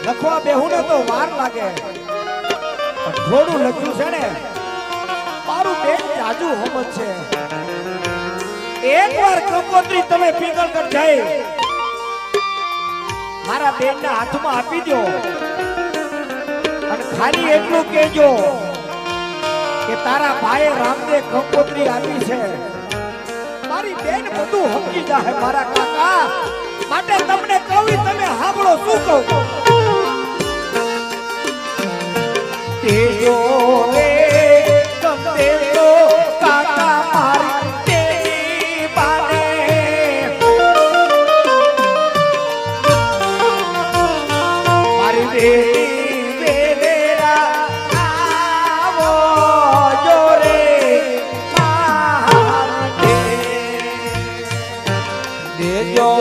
લખવા બેહું ને તો વાર લાગે, થોડું લખ્યું છે ને મારું બેન જાજુ હમત છે. એકવાર કંકોત્રી તમે પીગળગઢ જાય મારા બેન ના હાથમાં આપી દો અને ખાલી એટલું કહેજો કે તારા ભાઈએ રામદેવ કંકોત્રી આપી છે. મારી બેન બધું સમજી જાય મારા કાકા. માટે તમને કહું તમે સાંભળો શું કહું. તેજો રે સંદેશો કાકા મારી તેરી બાને મારી બેટી વેલેરા આવો જોરે મારે દેજો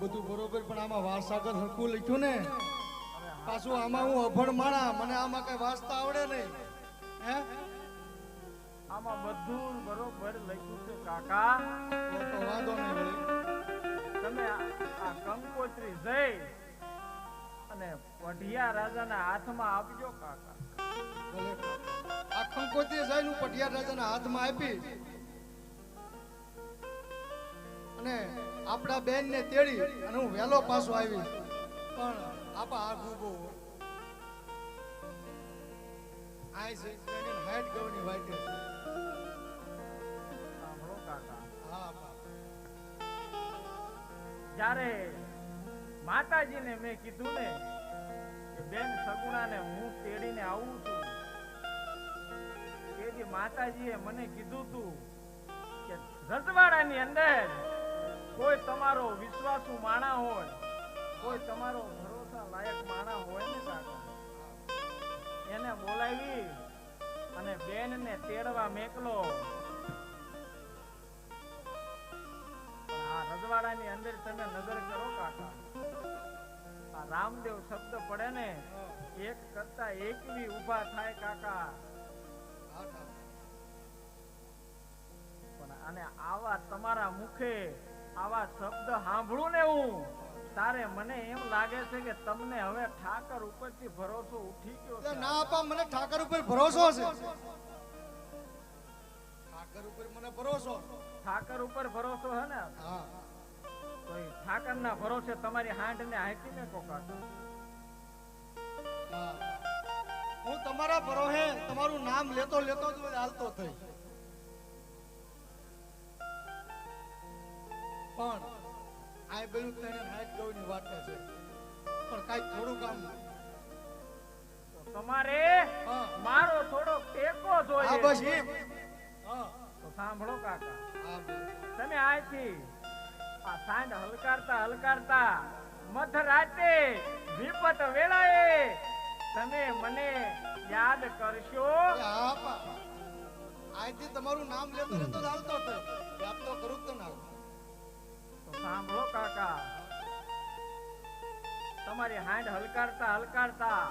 બધું બરોબર પણ આમાં વારસાગત હરખું લખ્યું ને પાછું આમાં હું અભણ માણા મને આમાં કઈ વાંચતા આવડે નહીં હે આમાં બધું બરોબર લખ્યું છે કાકા. તો વાંધો નહીં વળી તમે આ કંકોત્રી જઈ અને પઢિયા રાજાના હાથમાં આપજો કાકા. ભલે આ કંકોત્રી જઈને હું પટિયાર રાજાના હાથમાં આપી અને આપણા બેન ને તેડી અને હું વહેલો પાછો આવીશ પણ આપા આ ગુબો આય છે એને હાઈટ ગવની વાઈટ છે સાંભળો કાકા, હા આપા જ્યારે માતાજીને મેં કીધું ને કે બેન સગુણાને હું તેડીને આવું છું, તેથી માતાજીએ મને કીધું તું કે રજવાડાની અંદર કોઈ તમારો વિશ્વાસુ માણા હોય, કોઈ તમારો ભરોસા લાયક માણા હોય ને કાકા, એને બોલાવી અને બેનને તેડવા મેકલો. આ રજવાડાની અંદર તમે નજર કરો કાકા, આ રામદેવ શબ્દ પડે ને એક કરતા એકવી ઊભા થાય કાકા. પણ અને આવા તમારા મુખે આવા શબ્દ સાંભળું ને હું તારે મને એમ લાગે છે કે તમને હવે ઠાકર ઉપરથી ભરોસો ઉઠી ગયો છે. ના આપા મને ઠાકર ઉપર ભરોસો છે ઠાકર ઉપર મને ભરોસો ઠાકર ઉપર ભરોસો હે ને? હા તો એ ઠાકરના ભરોસે તમારી હાંડને હાંકી મેકો કાકા. હા હું તમારા ભરોસે તમારું નામ લેતો લેતો જ હાલતો થઈ પણ આ બધું તને હાઈટ ગવની વાત છે પણ કાઈ થોડું કામ તો તમારે હા. મારો થોડો ટેકો જોઈએ. હા બસ એમ હા તો સાંભળો કાકા, હા તમે આથી આ સાંજ હલકારતા હલકારતા મધરાતે વિપત વેળાએ તમે મને યાદ કરશો. આપા આજથી તમારું નામ લેતો લેતો જ હાલતો થઈ યાદ તો કરું તો ના તો સાંભળો કાકા, તમારી હાંડ હલકારતા હલકારતા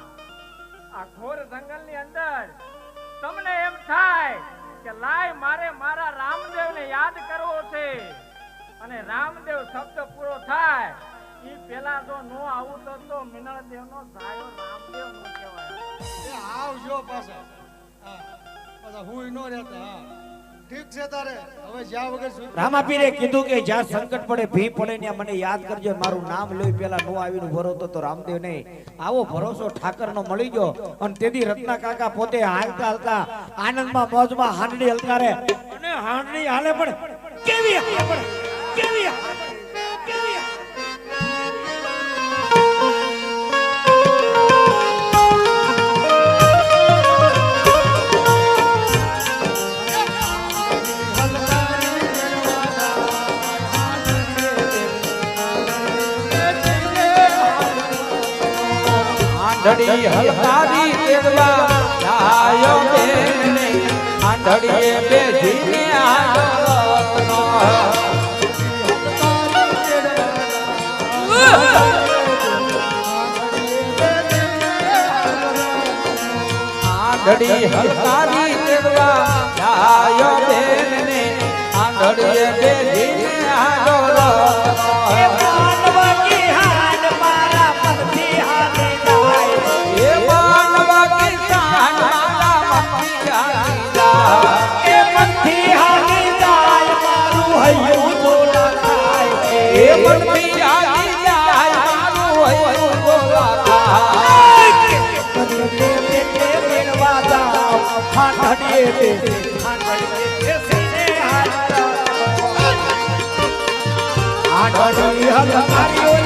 આ ઘોર જંગલની અંદર તમને એમ થાય કે લાય મારે મારા રામદેવને યાદ કરવો છે, અને રામદેવ શબ્દ પૂરો થાય ઈ પેલા જો નો આવું તો મિનળદેવનો સાયો રામદેવ નો કહેવાય. એ આવજો પાછા હા પાછા હું નો રહેતા હા ઠીક છે તારે હવે જ્યાં વગર રામાપીરે કીધું કે જ્યાં સંકટ પડે ભી પડે ત્યાં મને યાદ કરજો, મારું નામ લઈ પેલા નો આવીને ભરોતો તો રામદેવ નહીં. આવો ભરોસો ઠાકરનો મળી ગયો અને તેથી રત્ના કાકા પોતે હાલતા હાલતા આનંદમાં મોજમાં હાંડડી હલકારે અને હાંડડી હાલે પણ કેવી હાલે પણ કેવી હાલે પણ કેવી હાલે. આંધળી હલકારી તેડવા જાયો બેને આંધળીએ બેસીને આંધળનો આંધળી હલકારી તેડવા જાયો બેને આંધળીએ બેસીને આંધળનો આંધળી હલકારી